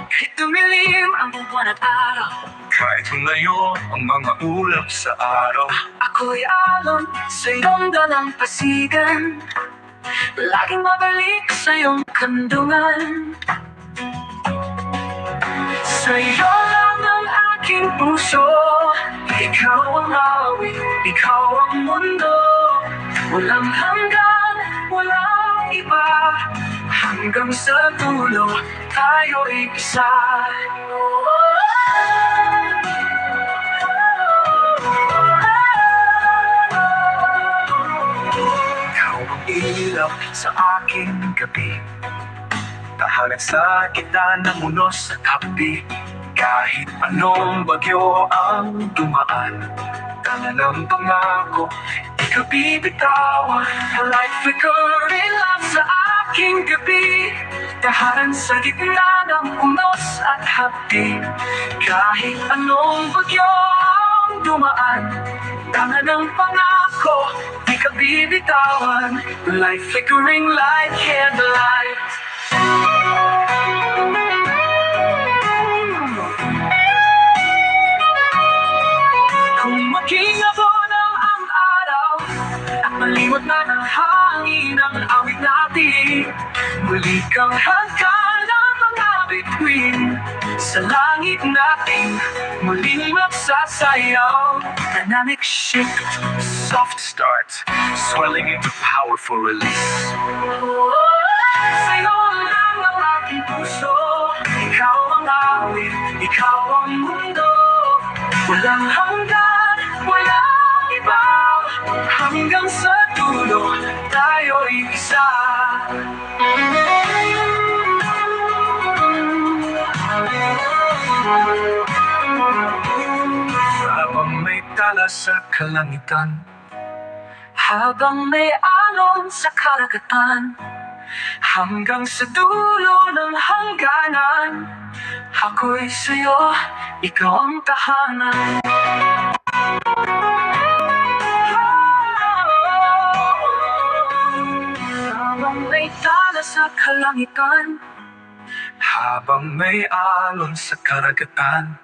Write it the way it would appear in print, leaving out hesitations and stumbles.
Kahit dumilim ang buwan at araw, Kahit malayo ang mga ulap sa araw, ako'y alon sa iyong dalampasigan, laging mabalik sa iyong kandungan. Sa iyo lang ang aking puso, ikaw ang awit, ikaw ang mundo. Walang hanggan, walang iba, hanggang sa dulo tayo'y isa. ikaw ang ilaw sa aking gabi, tahanan sa gitna ng unos at hapdi. Kahit anong bagyo ang dumaan, tala ng pangako, di ka bibitawan. Light flickering love sa aking gabi, tahanan sa gitna ng unos at hapdi. Kahit anong bagyo ang dumaan, tanga ng pangako, di ka bibitawan. Light flickering like candlelight. Kung maging abon ang araw at malimot na ng hangin ang awit natin, muli kang hanggang na mga bituin. Sa langit natin muling magsasayaw. Dynamic shift, Soft start, swelling into powerful release. sa'yo lang ang aking puso, ikaw ang awit, ikaw ang mundo. Walang hanggan, walang iba, hanggang sa dulo tayo'y isa. Habang may tala sa kalangitan, Habang may alon sa karagatan, hanggang sa dulo ng hangganan, ako'y sa'yo, ikaw ang tahanan. Habang may tala sa kalangitan, habang may alon sa karagatan,